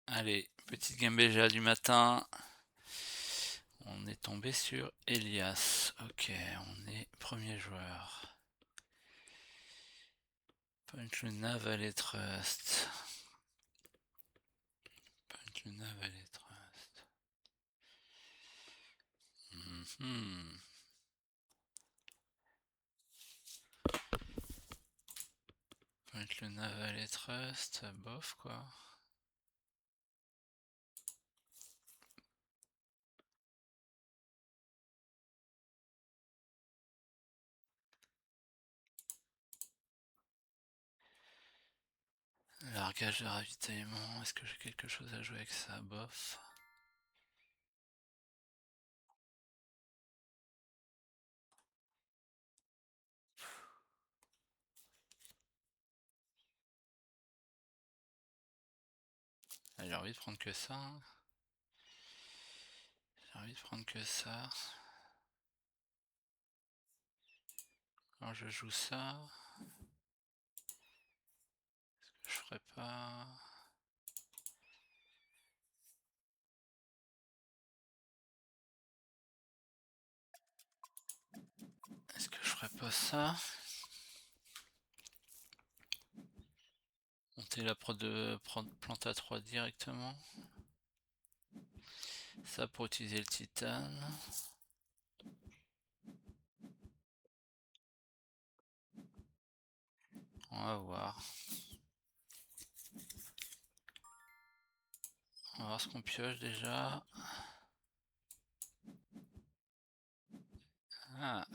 Allez, petite game BGA du matin. On est tombé sur Elias. Ok, on est premier joueur. Punch Luna Valley Trust. Punch Luna Valley Trust. Punch Luna Valley Trust, bof quoi. Largage de ravitaillement, est-ce que j'ai quelque chose à jouer avec ça? Bof. J'ai envie de prendre que ça. J'ai envie de prendre que ça. Alors je joue ça. Je ferai pas. Est-ce que je ferais pas ça? Monter la prod de plante à 3 directement. Ça pour utiliser le titane. On va voir. On va voir ce qu'on pioche déjà. Ah.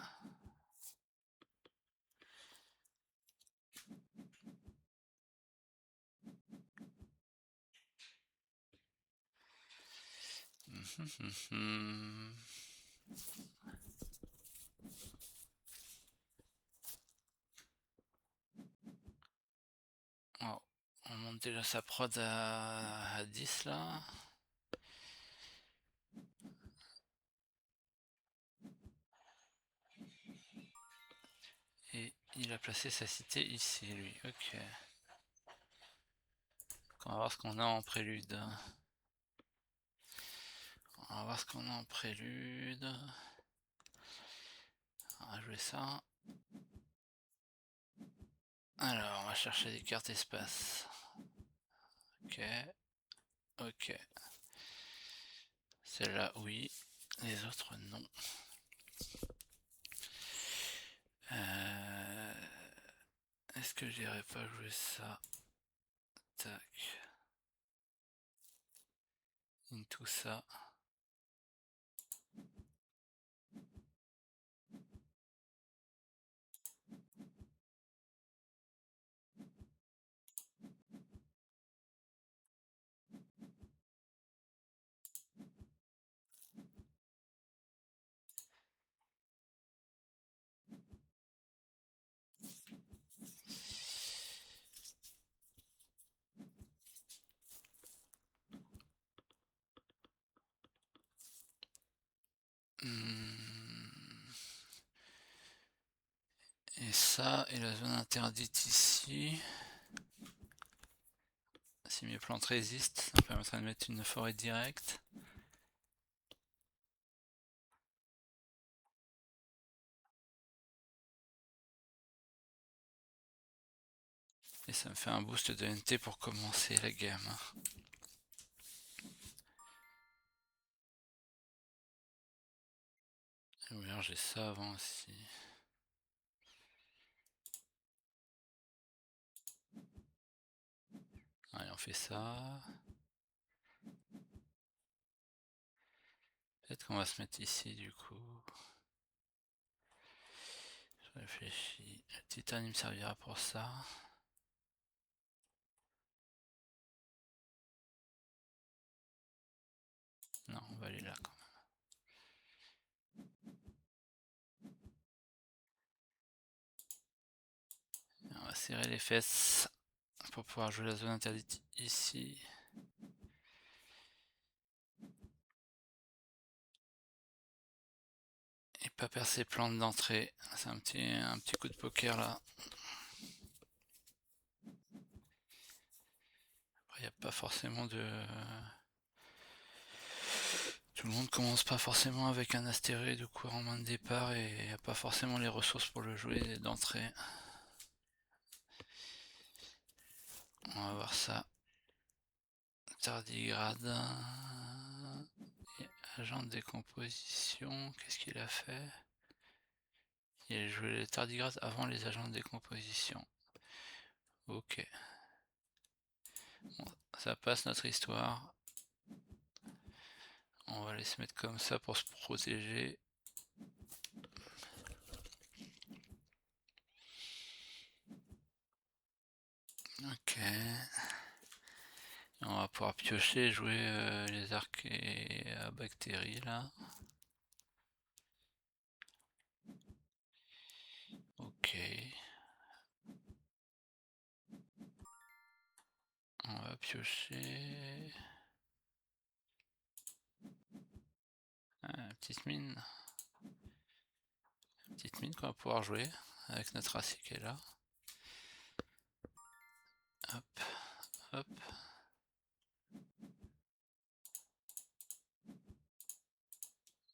Oh, on monte déjà sa prod à 10 là. Et il a placé sa cité ici, lui. Ok. Donc on va voir ce qu'on a en prélude. On va voir ce qu'on a en prélude. On va jouer ça. Alors, on va chercher des cartes espace. Ok. Ok. Celle-là, oui. Les autres, non. Est-ce que j'irais pas jouer ça? Tac. Into ça. Et ça, et la zone interdite ici. Si mes plantes résistent, ça permettra de mettre une forêt directe. Et ça me fait un boost de NT pour commencer la game. Ou bien j'ai ça avant aussi. Allez, on fait ça. Peut-être qu'on va se mettre ici du coup. Je réfléchis. Le titane il me servira pour ça. Non, on va aller là quand même. On va serrer les fesses pour pouvoir jouer la zone interdite ici. Et pas perdre ses plantes d'entrée. C'est un petit coup de poker là. il n'y a pas forcément de... Tout le monde commence pas forcément avec un astéroïde ou quoi en main de départ et il n'y a pas forcément les ressources pour le jouer d'entrée. On va voir ça. Tardigrade. Et agent de décomposition. Qu'est-ce qu'il a fait? Il a joué les tardigrades avant les agents de décomposition. Ok. Bon, ça passe notre histoire. On va les se mettre comme ça pour se protéger. Ok. On va pouvoir piocher et jouer les arcs à bactéries là. Ok. On va piocher. Petite mine. Petite mine qu'on va pouvoir jouer avec notre raci qui est là. Hop, hop.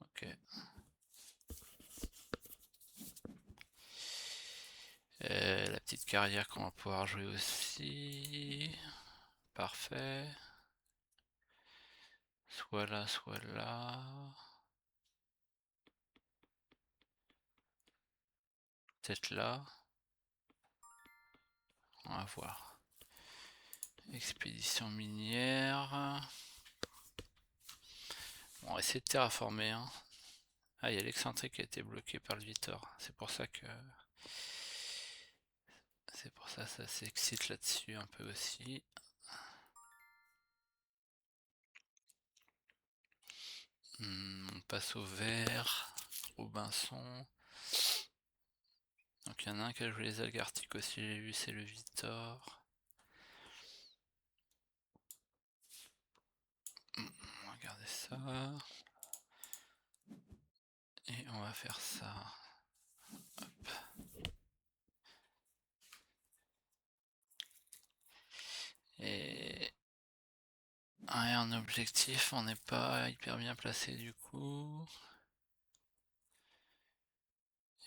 Ok. La petite carrière qu'on va pouvoir jouer aussi. Parfait. Soit là, soit là. Peut-être là. On va voir. Expédition minière. Bon, on va essayer de terraformer. Hein. Ah, il y a l'excentrique qui a été bloqué par le Vitor. C'est pour ça que... C'est pour ça que ça s'excite là-dessus un peu aussi. On passe au vert. Robinson. Donc il y en a un qui a joué les algues arctiques aussi, j'ai vu, c'est le Vitor. On va regarder ça. Et on va faire ça. Hop. Et un objectif, on n'est pas hyper bien placé du coup.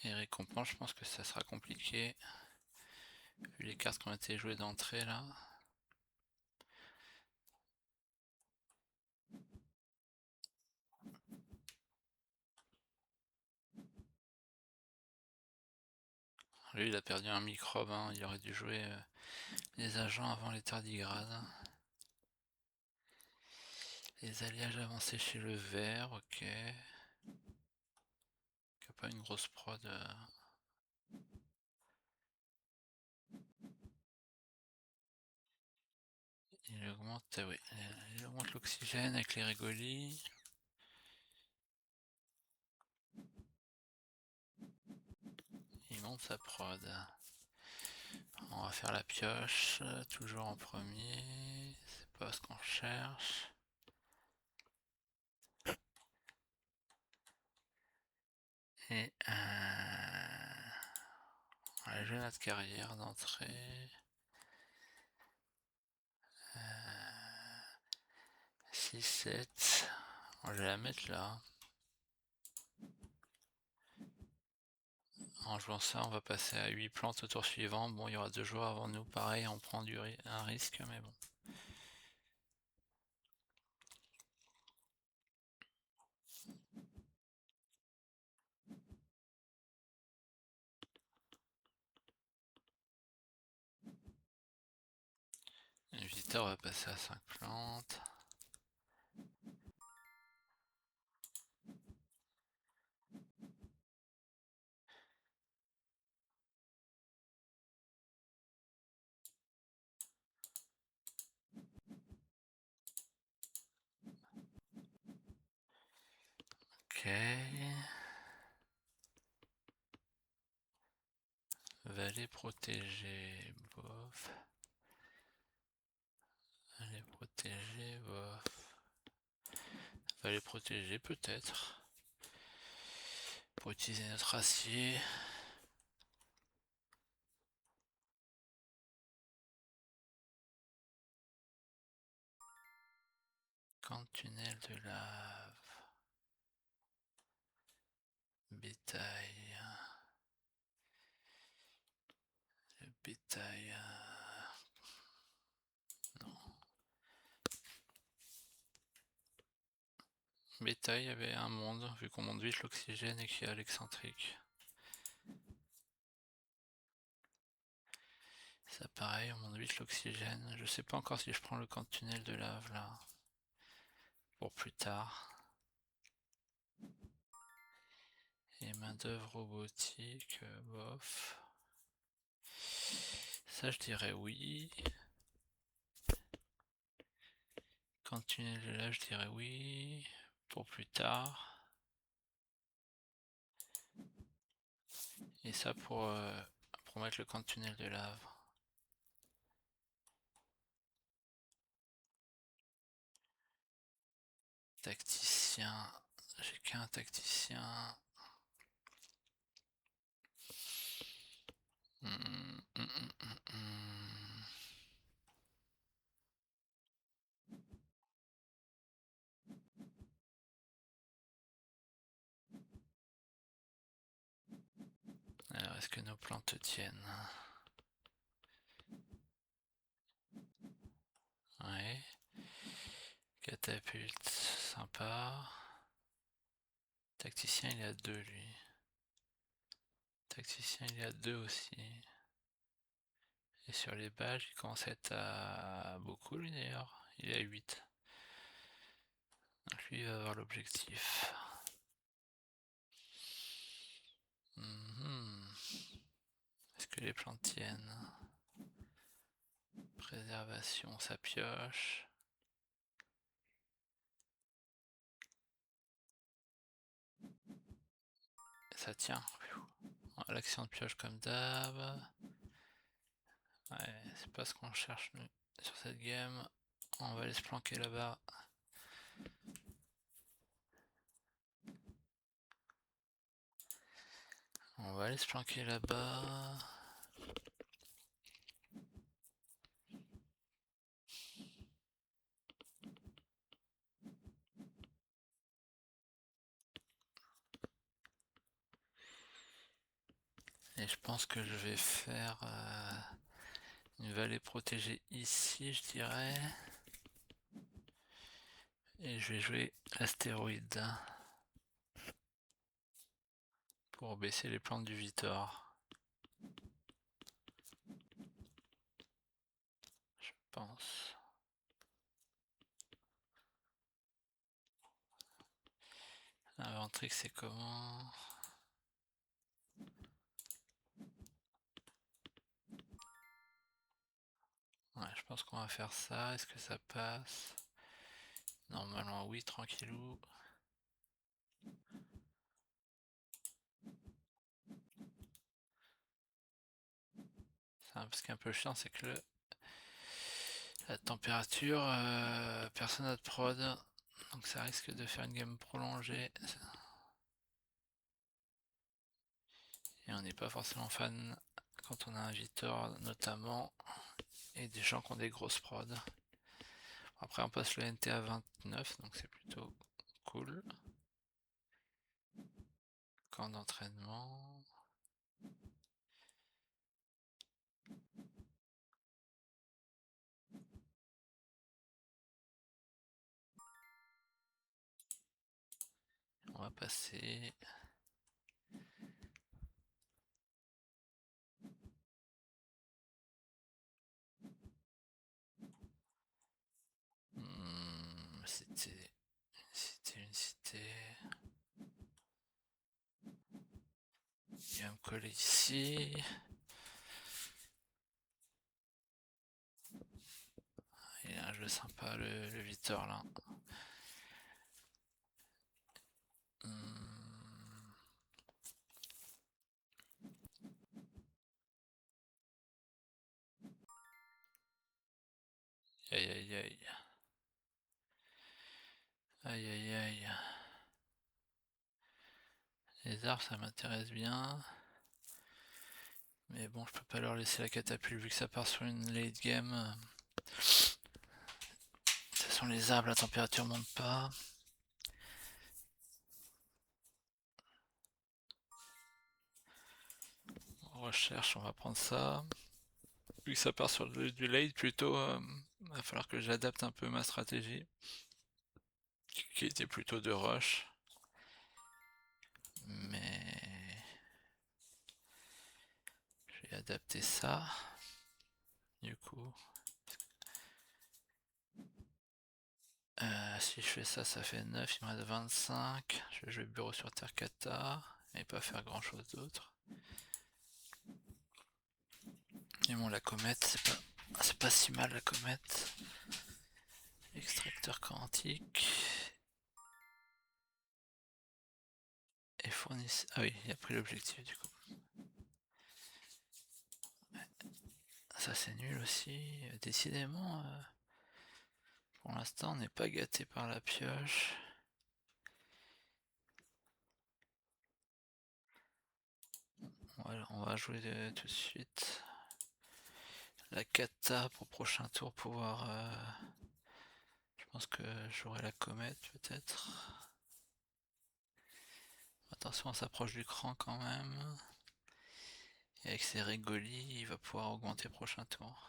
Et récompense, je pense que ça sera compliqué. Vu les cartes qui ont été jouées d'entrée là. Lui il a perdu un microbe, hein. Il aurait dû jouer les agents avant les tardigrades. Les alliages avancés chez le vert, ok. Qui a pas une grosse prod. Il augmente, oui, il augmente l'oxygène avec les rigolis. Il monte sa prod. On va faire la pioche, toujours en premier. C'est pas ce qu'on cherche. Et on va jouer notre carrière d'entrée. 6, 7. Je vais la mettre là. En jouant ça, on va passer à 8 plantes au tour suivant. Bon, il y aura 2 joueurs avant nous. Pareil, on prend un risque, mais bon. Le visiteur va passer à 5 plantes. Ok. Vallée protégée, bof. Vallée protégée, bof. Vallée protégée peut-être. Pour utiliser notre acier. Camp tunnel de lave. Bétail. Le bétail. Non. Bétail, il y avait un monde, vu qu'on monte vite l'oxygène et qu'il y a l'excentrique. Ça pareil, on monte vite l'oxygène. Je sais pas encore si je prends le camp de tunnel de lave là. Pour plus tard. Et main d'œuvre robotique, bof. Ça je dirais oui. Camp de tunnel de lave, je dirais oui. Pour plus tard. Et ça pour mettre le camp de tunnel de lave. Tacticien. J'ai qu'un tacticien. Alors, est-ce que nos plantes tiennent? Ouais. Catapulte, sympa. Tacticien, il est à 2 lui. Tacticien, il est à 2 aussi. Et sur les badges, il commence à être à beaucoup lui d'ailleurs. Il est à 8. Donc lui, il va avoir l'objectif. Est-ce que les plantes tiennent? Préservation, ça pioche. Ça tient. L'action de pioche comme d'hab. Ouais, c'est pas ce qu'on cherche nous sur cette game. On va aller se planquer là-bas. On va aller se planquer là-bas. Et je pense que je vais faire une vallée protégée ici, je dirais. Et je vais jouer astéroïde pour baisser les plantes du Vitor. Je pense. L'inventrique, c'est comment? Ouais, je pense qu'on va faire ça. Est-ce que ça passe? Normalement, oui, tranquillou. Ce qui est un peu chiant, c'est que la température, personne n'a de prod. Donc ça risque de faire une game prolongée. Et on n'est pas forcément fan quand on a un Vitor notamment. Et des gens qui ont des grosses prods. Après on passe le NT à 29, donc c'est plutôt cool. Camp d'entraînement. On va passer. Cité. Une cité. Il va me coller ici. Il a un jeu sympa le Vitor là. Aïe aïe aïe. Aïe aïe aïe. Les arbres ça m'intéresse bien. Mais bon, je peux pas leur laisser la catapulte vu que ça part sur une late game. Ça Attention les arbres, la température monte pas. Recherche, on va prendre ça. Vu que ça part sur du late plutôt, va falloir que j'adapte un peu ma stratégie. Qui était plutôt de rush. Mais je vais adapter ça. Du coup. Si je fais ça, ça fait 9, il me reste 25. Je vais jouer bureau sur terre kata et pas faire grand chose d'autre. Et bon, la comète, c'est pas si mal la comète. Extracteur quantique. Et fournisseur. Ah oui, il a pris l'objectif du coup. Ça c'est nul aussi. Décidément, pour l'instant on n'est pas gâté par la pioche. Voilà, on va jouer tout de suite la kata pour prochain tour pouvoir. Je pense que j'aurai la comète peut-être. Attention, on s'approche du cran quand même. Et avec ses rigolis, il va pouvoir augmenter prochain tour.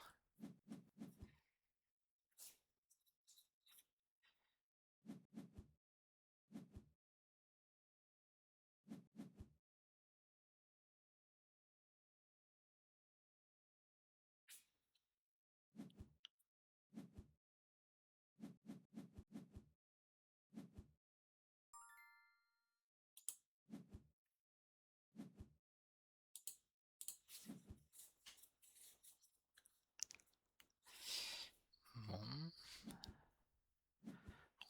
Bon.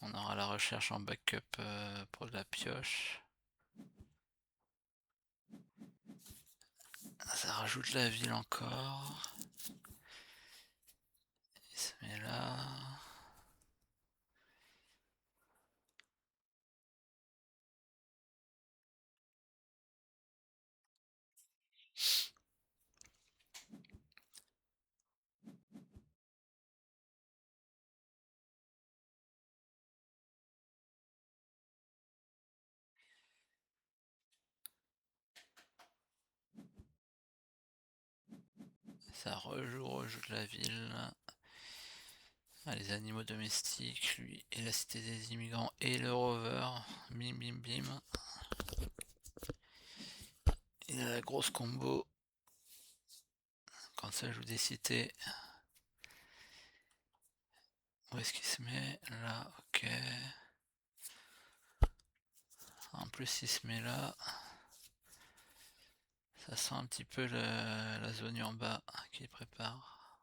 On aura la recherche en backup pour de la pioche. Ça rajoute la ville encore. Il se met là. Ça rejoue de la ville. Ah, les animaux domestiques, lui, et la cité des immigrants et le rover. Bim bim bim. Il a la grosse combo. Quand ça joue des cités. Où est-ce qu'il se met? Là, ok. En plus il se met là. Ça sent un petit peu la zone en bas qu'il prépare.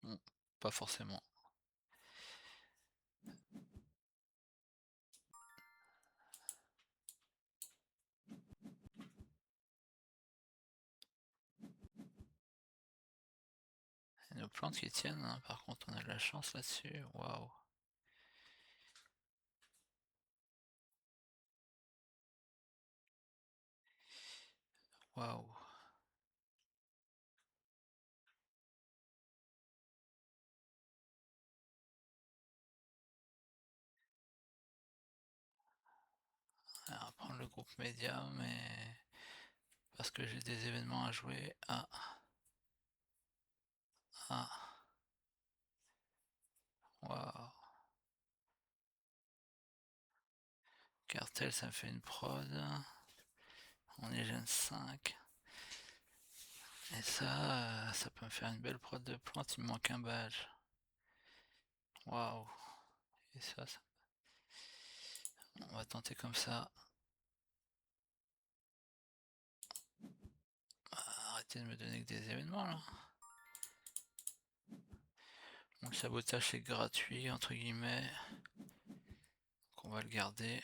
Bon, pas forcément. Il y a nos plantes qui tiennent, hein. Par contre on a de la chance là-dessus. Waouh. Waouh. On va prendre le groupe média, mais parce que j'ai des événements à jouer. Ah. Ah. Waouh. Cartel, ça me fait une prod. On est gen 5. Et ça peut me faire une belle prod de plantes. Il me manque un badge. Waouh. Et ça. On va tenter comme ça. Arrêtez de me donner que des événements là. Mon sabotage est gratuit entre guillemets. Donc on va le garder.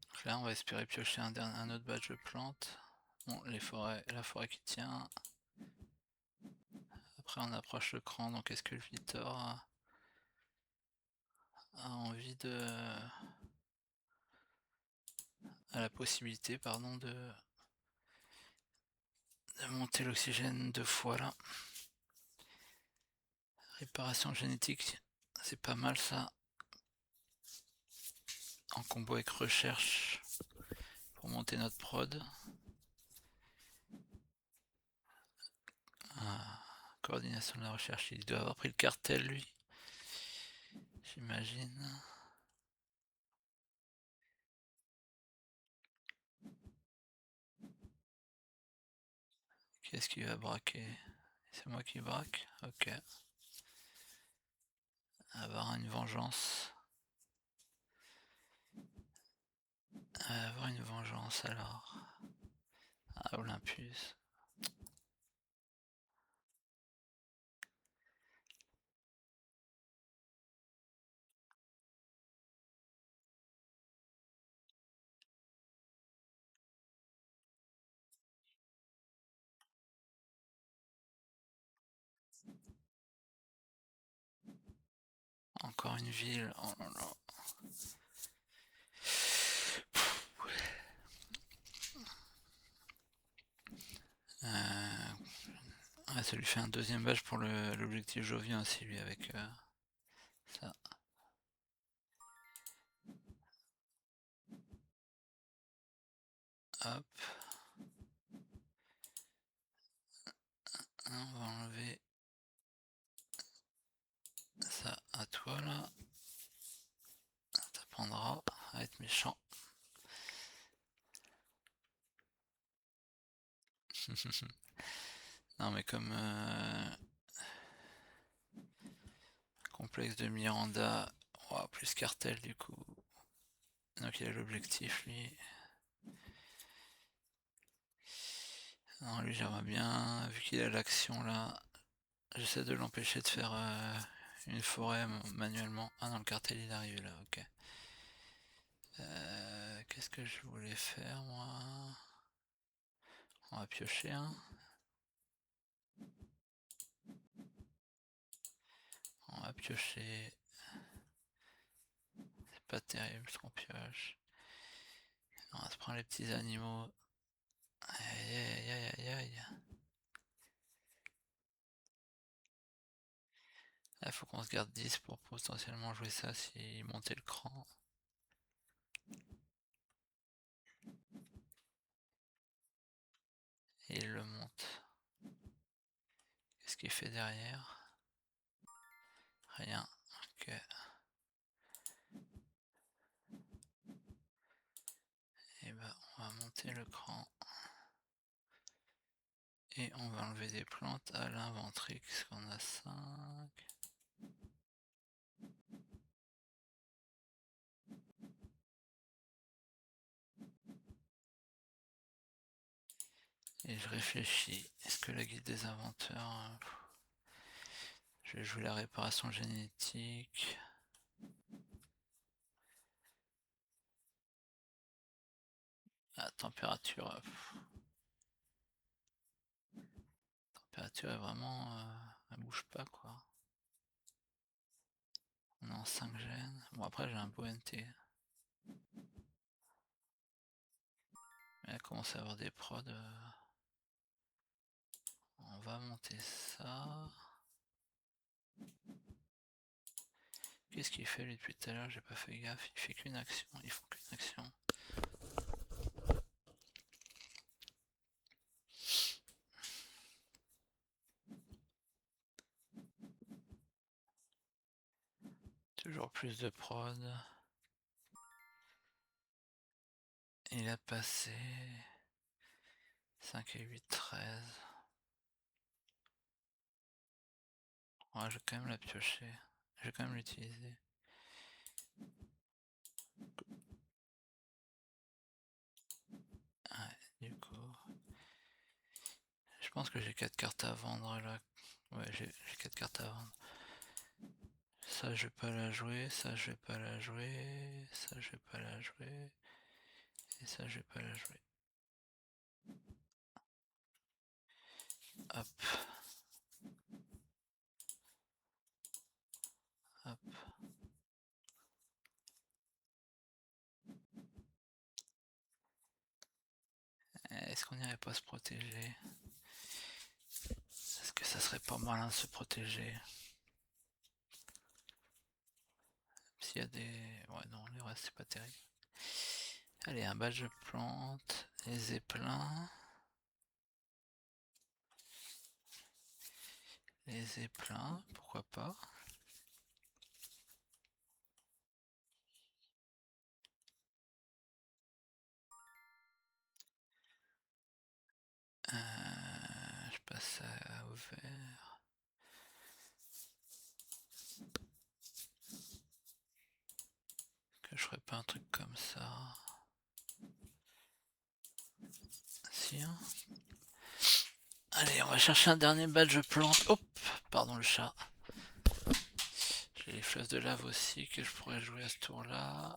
Donc là on va espérer piocher un autre badge de plantes. Bon, la forêt qui tient. Après on approche le cran, donc est-ce que le Vitor a envie a la possibilité pardon de monter l'oxygène 2 fois là. Réparation génétique, c'est pas mal ça. En combo avec recherche pour monter notre prod. Ah, coordination de la recherche, il doit avoir pris le cartel lui. J'imagine. Qu'est-ce qu'il va braquer? C'est moi qui braque? Ok. Avoir une vengeance. Avoir une vengeance alors. Ah, Olympus. Encore une ville. Oh là là. Ouais, ça lui fait un deuxième badge pour l'objectif Jovien aussi lui avec ça. Hop. On va enlever ça à toi là. T'apprendras à être méchant. Non mais comme complexe de Miranda, oh, plus cartel du coup. Donc il a l'objectif lui. Non lui j'aimerais bien, vu qu'il a l'action là, j'essaie de l'empêcher de faire une forêt manuellement. Ah non le cartel il arrive là, ok. Qu'est-ce que je voulais faire moi? On va piocher un. On va piocher. C'est pas terrible ce qu'on pioche. On va se prendre les petits animaux. Aïe aïe aïe aïe aïe. Il faut qu'on se garde 10 pour potentiellement jouer ça si monter le cran. Et il le monte. Qu'est-ce qu'il fait derrière? Rien. Ok. Et bah on va monter le cran. Et on va enlever des plantes à l'inventrix qu'on a 5. Et je réfléchis. Est-ce que la guilde des inventeurs... Je vais jouer la réparation génétique. La température... température est vraiment... elle bouge pas quoi. On est en 5 gènes. Bon après j'ai un beau NT. Mais elle commence à avoir des prods. On va monter ça. Qu'est-ce qu'il fait lui depuis tout à l'heure? J'ai pas fait gaffe. Il fait qu'une action. Ils font qu'une action. Toujours plus de prod. Il a passé 5 et 8, 13. Ouais, je vais quand même la piocher. Je vais quand même l'utiliser. Ouais, du coup... Je pense que j'ai 4 cartes à vendre là. Ouais, j'ai 4 cartes à vendre. Ça, je vais pas la jouer. Ça, je vais pas la jouer. Ça, je vais pas la jouer. Et ça, je vais pas la jouer. Hop. Hop. Est-ce qu'on irait pas se protéger? pas malin de se protéger. S'il y a des... Ouais non, le reste c'est pas terrible. Allez, un badge de plante, les zeppelins. Les zeppelins, pourquoi pas. Je passe au vert. Que je ferais pas un truc comme ça. Si, hein. Allez, on va chercher un dernier badge plante. Hop, pardon le chat. J'ai les fleuves de lave aussi que je pourrais jouer à ce tour-là.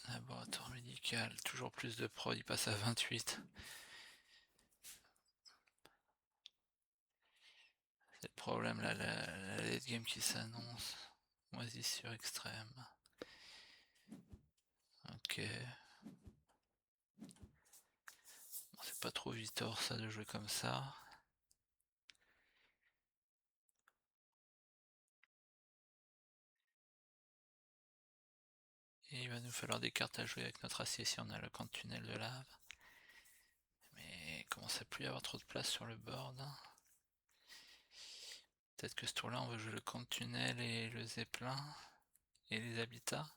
Laboratoire médical, toujours plus de prod, il passe à 28. C'est le problème là, la late game qui s'annonce. Moisissure extrême. Ok. Bon, c'est pas trop Vitor ça de jouer comme ça. Et il va nous falloir des cartes à jouer avec notre acier si on a le camp de tunnel de lave. Mais il commence à plus y avoir trop de place sur le board. Peut-être que ce tour là on va jouer le camp de tunnel et le zeppelin et les habitats.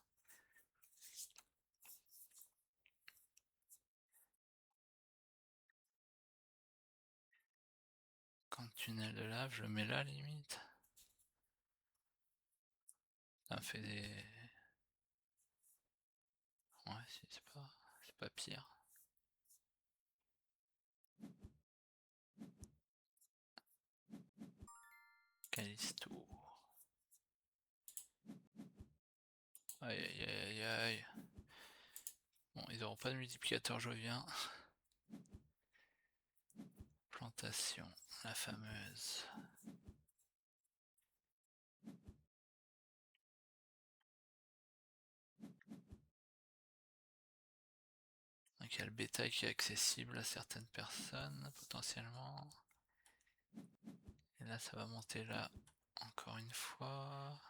Camp de tunnel de lave, je le mets là limite. Ça me fait des... Ouais, c'est pas pire. Callisto. Aïe aïe aïe aïe. Bon, ils auront pas de multiplicateur jovien. Plantation, la fameuse. Donc il y a le bétail qui est accessible à certaines personnes potentiellement. Et là ça va monter là encore une fois.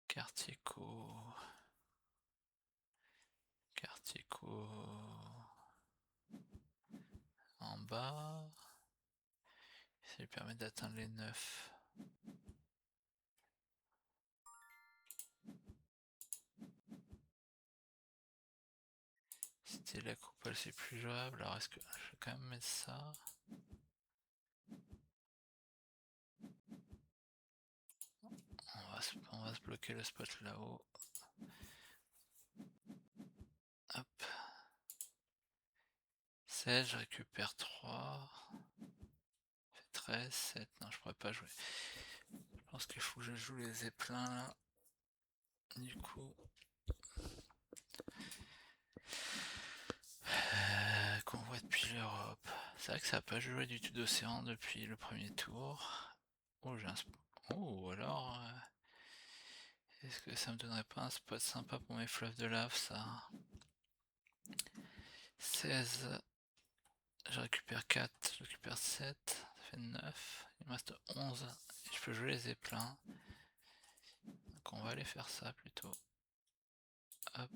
Quartier co. Quartier co. En bas. Ça lui permet d'atteindre les 9. C'était la coupole, c'est plus jouable. Alors est-ce que je vais quand même mettre ça? On va se bloquer le spot là-haut. Hop. 16, je récupère 3. 13, 7. Non, je pourrais pas jouer. Je pense qu'il faut que je joue les zeppelins là. Du coup. Convoi depuis l'Europe. C'est vrai que ça n'a pas joué du tout d'océan depuis le premier tour. Oh, j'ai un spot. Oh, alors. Est-ce que ça me donnerait pas un spot sympa pour mes fleuves de lave, ça? 16. Je récupère 4, je récupère 7, ça fait 9. Il me reste 11. Et je peux jouer les zeppelins. Donc on va aller faire ça plutôt. Hop.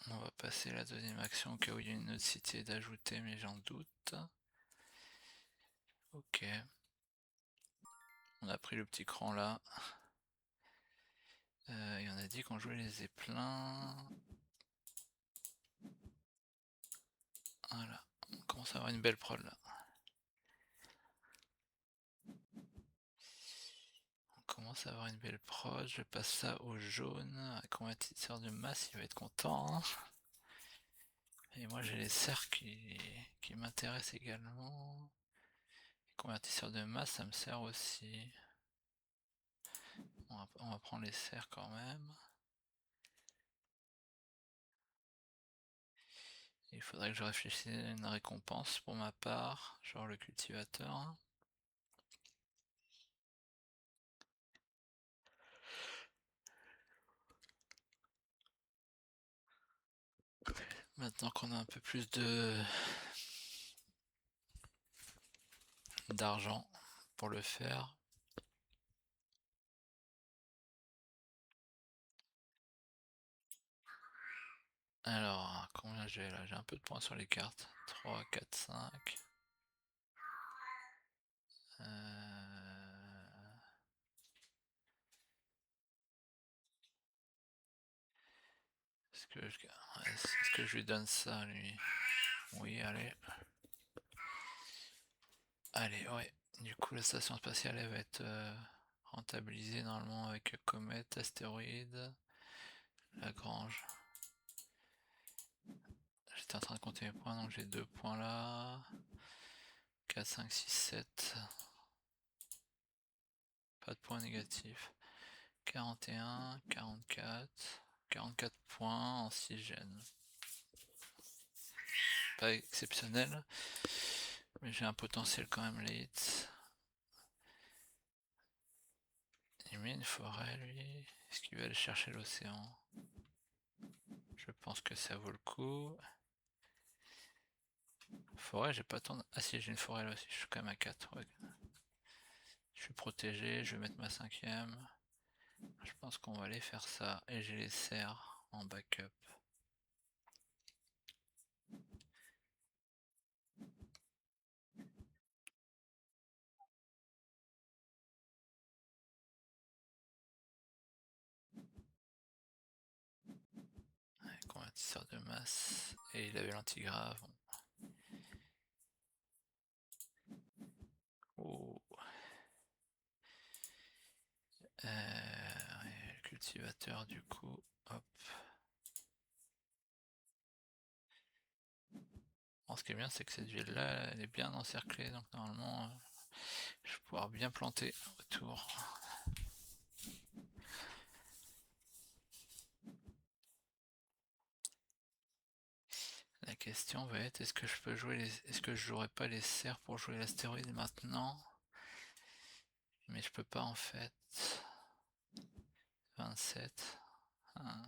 On va passer la deuxième action au cas où il y a une autre cité d'ajouter, mais j'en doute. Ok. On a pris le petit cran là. Et on a dit qu'on jouait les zeppelins. Voilà. On commence à avoir une belle prod là. On commence à avoir une belle prod. Je passe ça au jaune. Un convertisseur de masse, il va être content. Et moi j'ai les cerfs qui qui m'intéresse également. Convertisseur de masse, ça me sert aussi. On va prendre les serres quand même. Il faudrait que je réfléchisse à une récompense pour ma part, genre le cultivateur. Maintenant qu'on a un peu plus d'argent pour le faire. Alors, combien j'ai là? J'ai un peu de points sur les cartes. 3, 4, 5. Est-ce que je lui donne ça, lui? Oui, allez. Allez, ouais. Du coup, la station spatiale, elle va être rentabilisée normalement avec comète, astéroïde, Lagrange. J'étais en train de compter mes points, donc j'ai 2 points là. 4, 5, 6, 7. Pas de points négatifs. 41, 44. 44 points en 6 gènes. Pas exceptionnel, mais j'ai un potentiel quand même late. Il met une forêt, lui. Est-ce qu'il va aller chercher l'océan? Je pense que ça vaut le coup. Forêt, j'ai pas tant... Ah si, j'ai une forêt là aussi, je suis quand même à 4. Ouais. Je suis protégé, je vais mettre ma 5ème. Je pense qu'on va aller faire ça. Et j'ai les serres en backup. Ouais, convertisseur de masse. Et il avait l'antigrave. Oh. Ouais, le cultivateur du coup. Hop. Bon, ce qui est bien, c'est que cette ville-là, elle est bien encerclée. Donc normalement, je vais pouvoir bien planter autour. La question va être, est-ce que je peux jouer est-ce que je jouerai pas les serres pour jouer l'astéroïde maintenant? Mais je peux pas en fait. 27. Hein.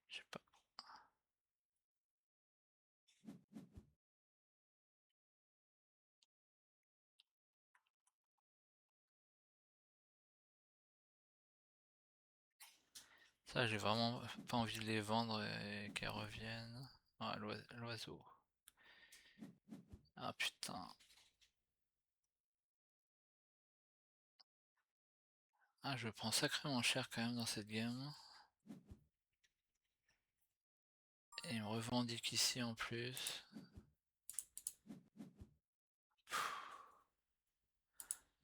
Je sais pas. Ça, j'ai vraiment pas envie de les vendre et qu'elles reviennent. Ah, l'oiseau. Ah putain. Ah, je prends sacrément cher quand même dans cette game. Et il me revendique ici en plus.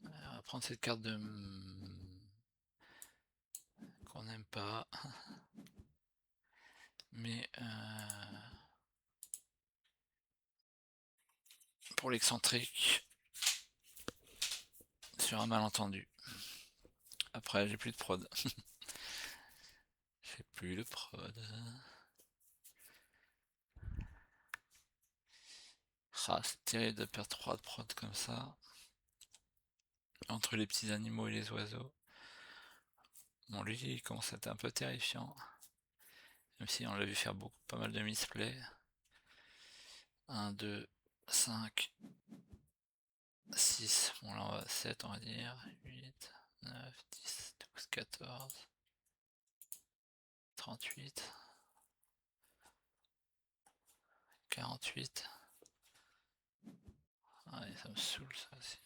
On va prendre cette carte de... qu'on n'aime pas. Mais... pour l'excentrique. Sur un malentendu. Après, j'ai plus de prod. J'ai plus de prod. Ah, c'est terrible de perdre 3 de prod comme ça. Entre les petits animaux et les oiseaux. Bon, lui, il commence à être un peu terrifiant. Même si on l'a vu faire pas mal de misplays. 1, 2, 5, 6. Bon, là, on va 7, on va dire. 8, 9, 10, 12, 14, 38, 48. Ah, et ça me saoule, ça aussi.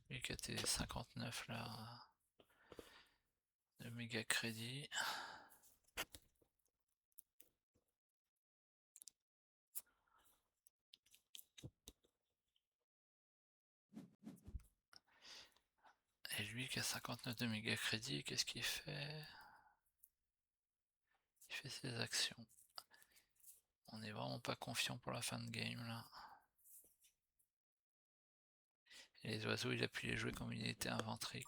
Lui qui a tes 59 là. De méga crédit. Et lui qui a 59 de méga crédit, qu'est-ce qu'il fait? Il fait ses actions. On est vraiment pas confiant pour la fin de game là. Et les oiseaux, il a pu les jouer comme il était Inventrix.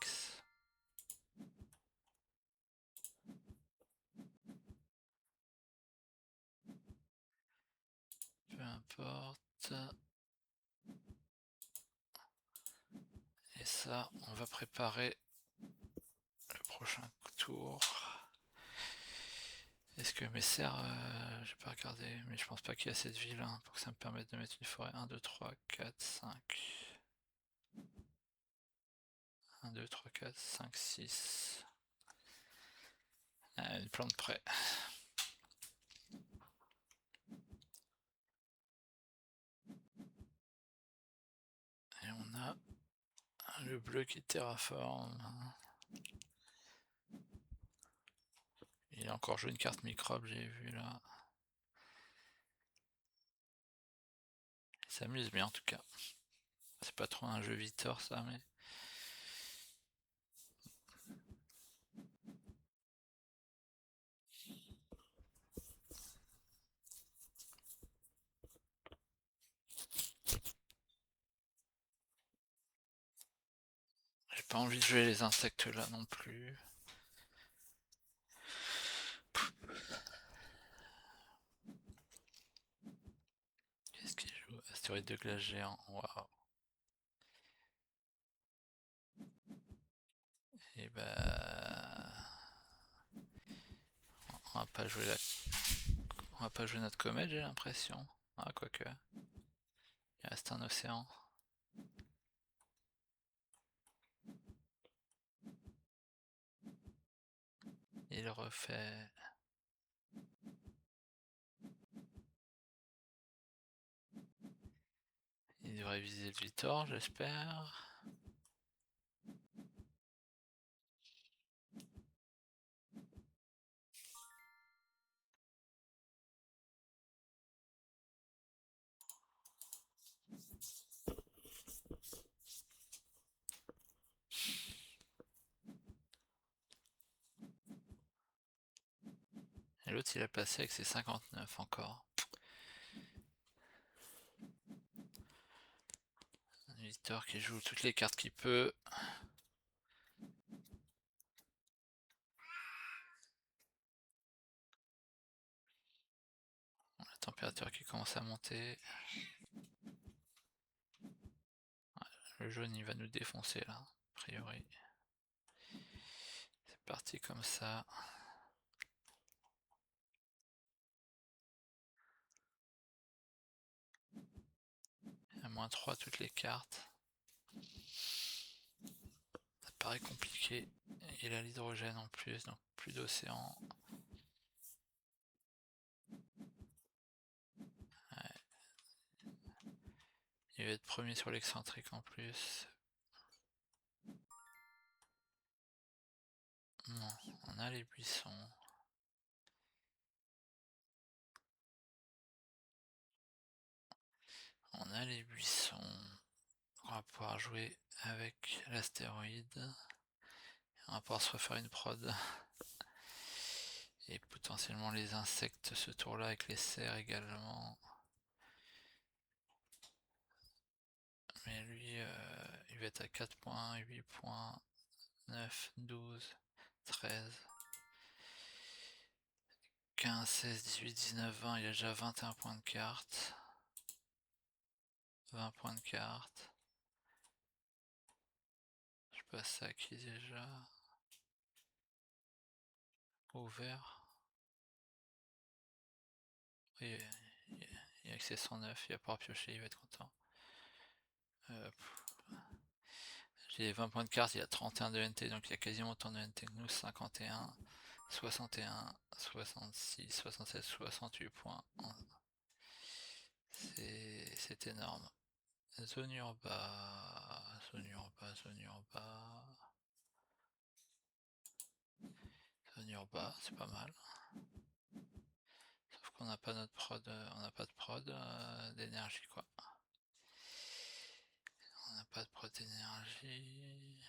Peu importe. Et ça, on va préparer le prochain tour. Est-ce que mes serres, j'ai pas regardé, mais je pense pas qu'il y a cette ville hein, pour que ça me permette de mettre une forêt. 1, 2, 3, 4, 5. 1, 2, 3, 4, 5, 6. Une plante près. Et on a le bleu qui terraforme. Il a encore joué une carte microbe, j'ai vu là. Il s'amuse bien en tout cas. C'est pas trop un jeu Victor ça, mais... J'ai pas envie de jouer les insectes là non plus. Qu'est-ce qu'il joue? Astéroïde de glace géant, waouh. Et bah... On va pas jouer On va pas jouer notre comète, j'ai l'impression. Ah, quoique. Il reste un océan. Il refait... Il devrait viser le Vitor, j'espère. Et l'autre il a passé avec ses 59 encore. Victor qui joue toutes les cartes qu'il peut. La température qui commence à monter. Le jaune il va nous défoncer là, a priori. C'est parti comme ça. À moins 3 toutes les cartes. Ça paraît compliqué. Il a l'hydrogène en plus, donc plus d'océan. Ouais. Il va être premier sur l'excentrique en plus. Non, on a les buissons. On a les buissons. On va pouvoir jouer avec l'astéroïde. On va pouvoir se refaire une prod. Et potentiellement les insectes ce tour-là avec les cerfs également. Mais lui, il va être à 4 points, 8 points, 9, 12, 13, 15, 16, 18, 19, 20. Il a déjà 21 points de carte. 20 points de carte. Je passe à qui déjà? Au vert. Oui, il a que ses 109, il va pouvoir piocher, il va être content. J'ai 20 points de carte, il a 31 de NT, donc il a quasiment autant de NT que nous, 51, 61, 66, 67, 68 points. C'est énorme. Zone urba, zone urba, zone urba. Zone urba, c'est pas mal. Sauf qu'on n'a pas notre prod, on n'a pas de prod d'énergie quoi. On n'a pas de prod d'énergie.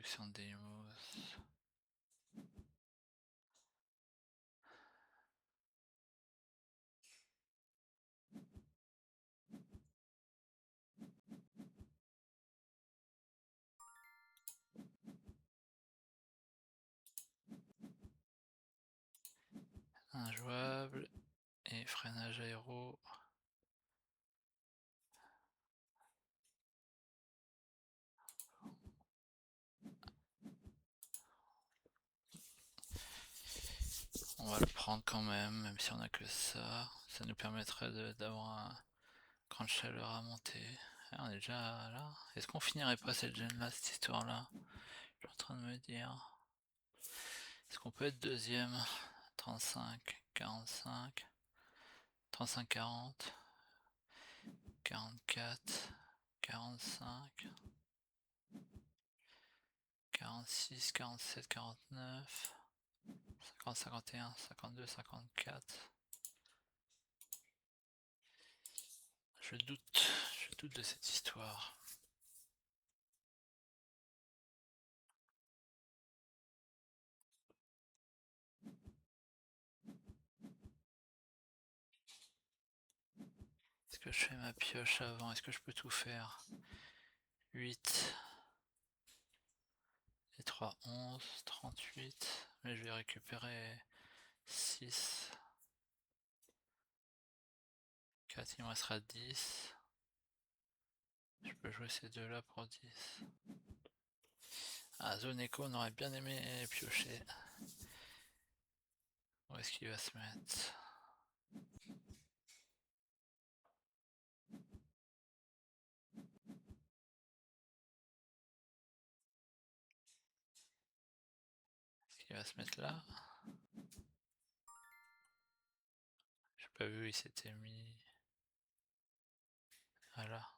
Action Deimos. Injouable et freinage aéro. On va le prendre quand même si on a que ça. Ça nous permettrait d'avoir un grande chaleur à monter. Ah, on est déjà là. Est-ce qu'on finirait pas cette gêne là, cette histoire là? Je suis en train de me dire. Est-ce qu'on peut être deuxième? 35, 45, 35, 40, 44, 45, 46, 47, 49, 50, 51, 52, 54. Je doute de cette histoire. Est-ce que je fais ma pioche avant? Est-ce que je peux tout faire? 8 et 3, 11, 38. Mais je vais récupérer 6. 4, il me restera 10. Je peux jouer ces deux-là pour 10. Ah, zone écho, on aurait bien aimé piocher. Où est-ce qu'il va se mettre? Est-ce qu'il va se mettre là? J'ai pas vu, il s'était mis... Voilà.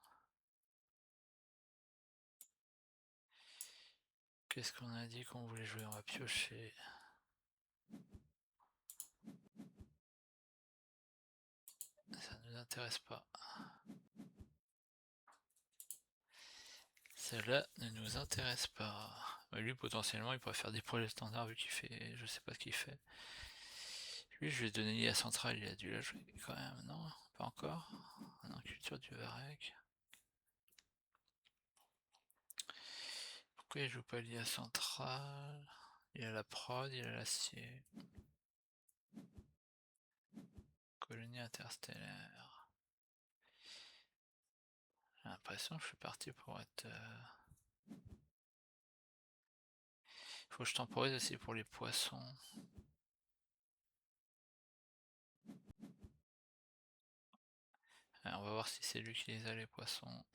Qu'est-ce qu'on a dit qu'on voulait jouer? On va piocher. Ça ne nous intéresse pas. Celle-là ne nous intéresse pas. Mais lui, potentiellement, il pourrait faire des projets standards vu qu'il fait... Je sais pas ce qu'il fait. Lui, je vais donner l'IA centrale, il a dû la jouer quand même, non? Pas encore? Non, culture du Varec. Pourquoi il joue pas l'IA centrale? Il a la prod, il a l'acier. Colonie interstellaire. J'ai l'impression que je suis parti pour être... Faut que je temporise aussi pour les poissons. Alors, on va voir si c'est lui qui les a, les poissons.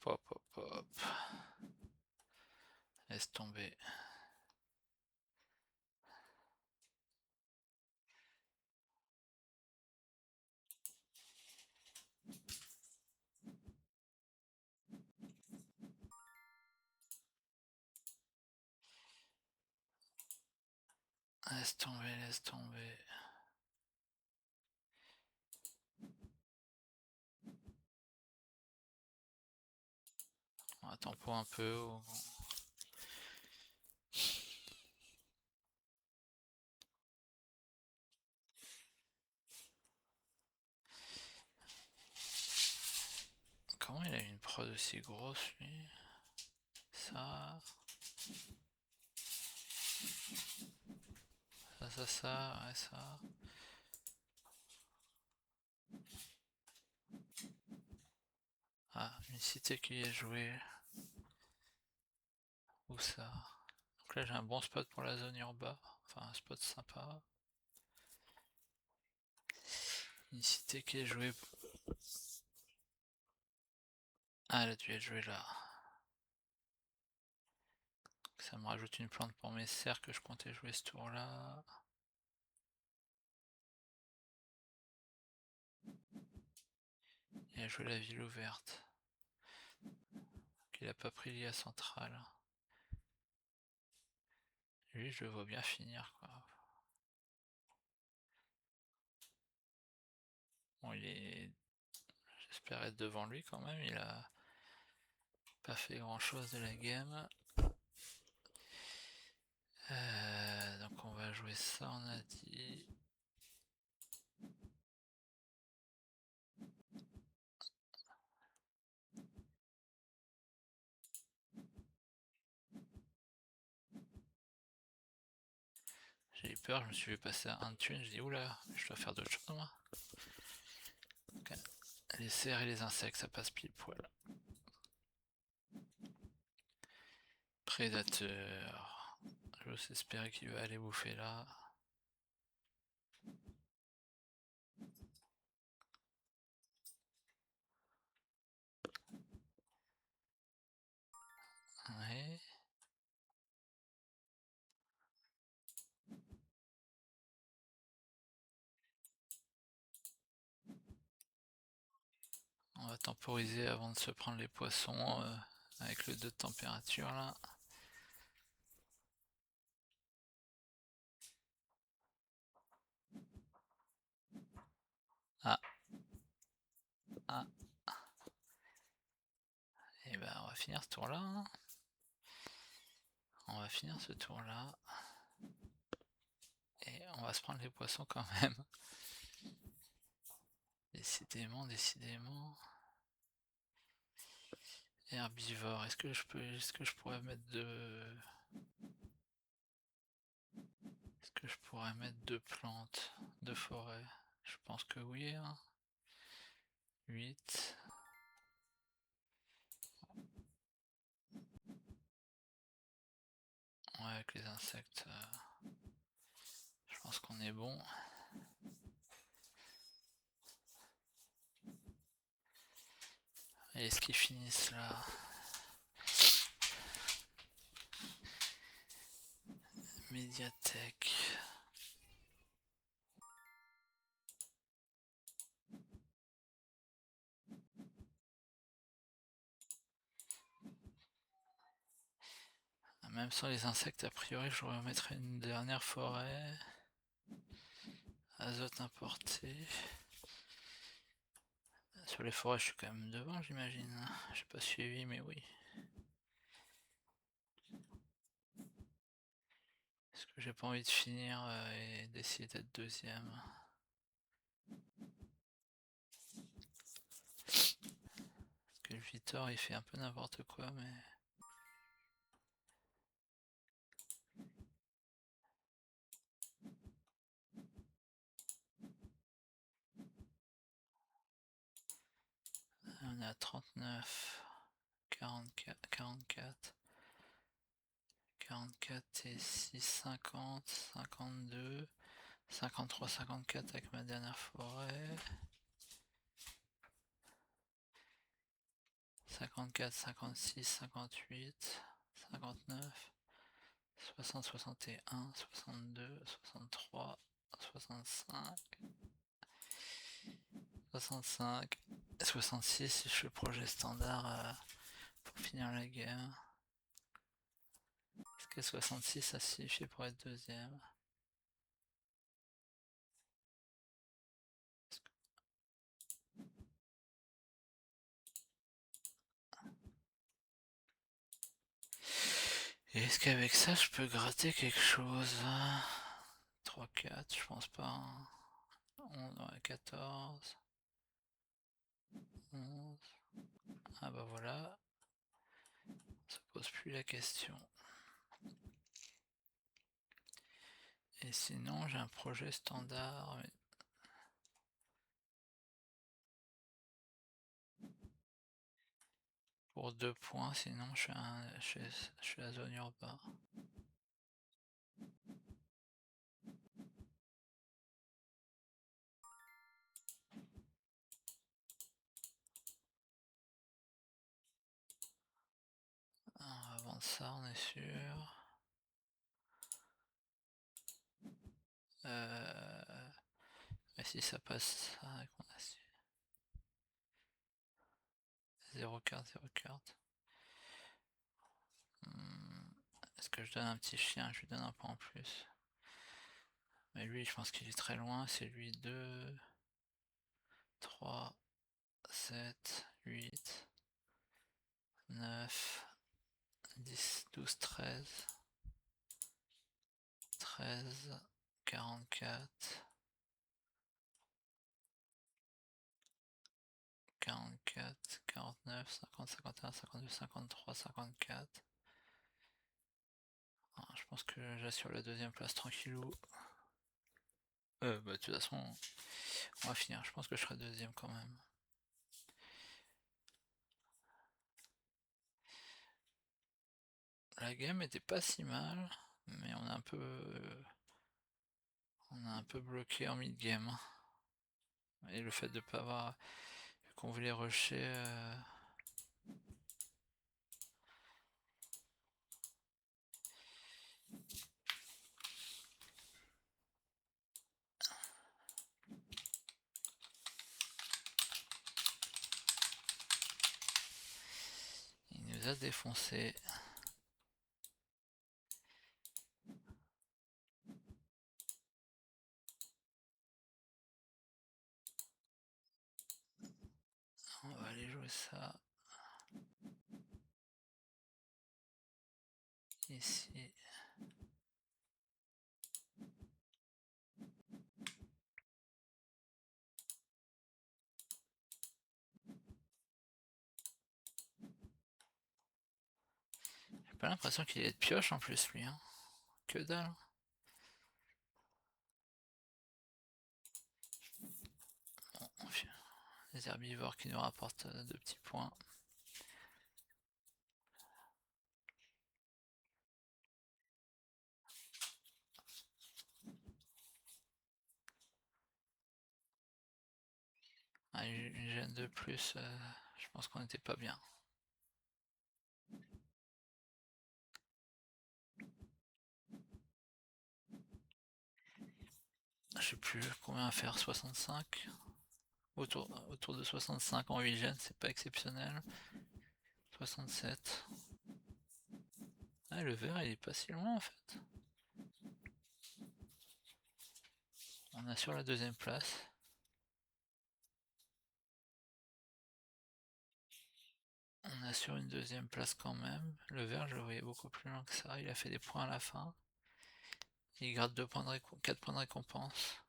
Pop, pop, pop. Laisse tomber. Laisse tomber, laisse tomber. On attend pour un peu. Comment il a une prod aussi grosse lui? Ça. Ça, ouais, ça. Ah, une cité qui est jouée. Où ça? Donc là j'ai un bon spot pour la zone urbaine. Enfin un spot sympa. Une cité qui est jouée. Ah, elle a dû être jouée là. Ça me rajoute une plante pour mes serres que je comptais jouer ce tour là. Il a joué la ville ouverte. Il a pas pris l'IA centrale. Lui je le vois bien finir quoi. Bon il est... j'espère être devant lui quand même, il a pas fait grand chose de la game. Donc on va jouer ça, on a dit. J'ai eu peur, je me suis vu passer à 1 de thune, j'ai dit oula, je dois faire d'autres choses moi. Okay. Les cerfs et les insectes, ça passe pile poil. Prédateur. J'ose espérer qu'il va aller bouffer là. Ouais. On va temporiser avant de se prendre les poissons avec le 2 de température là. Ah. Ah. Et ben on va finir ce tour là. Hein. On va finir ce tour là. Et on va se prendre les poissons quand même. Décidément, décidément. Herbivore, est-ce que je pourrais mettre est-ce que je pourrais mettre 2 plantes de forêt? Je pense que oui, hein. 8. Ouais, avec les insectes, je pense qu'on est bon. Et est-ce qu'ils finissent là? Médiathèque. Même sans les insectes, a priori, je remettrai une dernière forêt. Azote importé. Sur les forêts, je suis quand même devant, j'imagine. J'ai pas suivi, mais oui. Parce que j'ai pas envie de finir et d'essayer d'être deuxième. Parce que le Vitor, il fait un peu n'importe quoi, mais... On est à 39, 44, 44 et 6, 50, 52, 53, 54 avec ma dernière forêt. 54, 56, 58, 59, 60, 61, 62, 63, 65, 65, 66 si je fais projet standard pour finir la game. Est-ce que 66 ça suffit pour être deuxième? Et est-ce qu'avec ça je peux gratter quelque chose? 3, 4, je pense pas. 11, ouais, 14, 11. Ah bah voilà. On se pose plus la question. Et sinon j'ai un projet standard. Mais... pour 2 points, sinon je suis à zone urbain. Alors, avant de ça, on est sûr. Mais si ça passe avec mon acier. 0 carte, 0 carte. Est-ce que je donne un petit chien? Je lui donne un point en plus. Mais lui, je pense qu'il est très loin. C'est lui 2, 3, 7, 8, 9, 10, 12, 13, 13, 44, 44, 49, 50, 51, 52, 53, 54. Ah, je pense que j'assure la deuxième place tranquillou. Bah, de toute façon, on va finir. Je pense que je serai deuxième quand même. La game était pas si mal, mais on a un peu bloqué en mid-game. Et le fait de pas avoir, vu qu'on voulait rusher, il nous a défoncé. On va aller jouer ça ici. J'ai pas l'impression qu'il est de pioche en plus lui, hein. Que dalle. Bon, les herbivores qui nous rapportent 2 petits points. Ah, une gêne de plus, je pense qu'on n'était pas bien. Je sais plus combien à faire, 65. Autour de 65 en 8 gènes, c'est pas exceptionnel. 67. Ah, le vert il est pas si loin en fait. On assure la deuxième place. On assure une deuxième place quand même. Le vert, je le voyais beaucoup plus loin que ça. Il a fait des points à la fin. Il garde 4 points de récompense.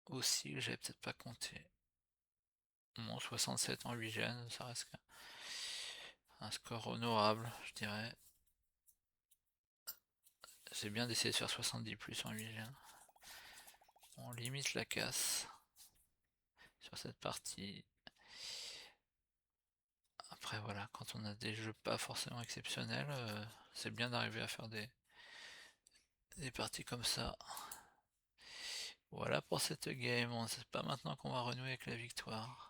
Aussi, que j'avais peut-être pas compté. Bon, 67 en 8 gènes, ça reste un score honorable, je dirais. C'est bien d'essayer de faire 70 plus en 8 gènes. On limite la casse sur cette partie. Après voilà, quand on a des jeux pas forcément exceptionnels, c'est bien d'arriver à faire des parties comme ça. Voilà pour cette game, c'est pas maintenant qu'on va renouer avec la victoire.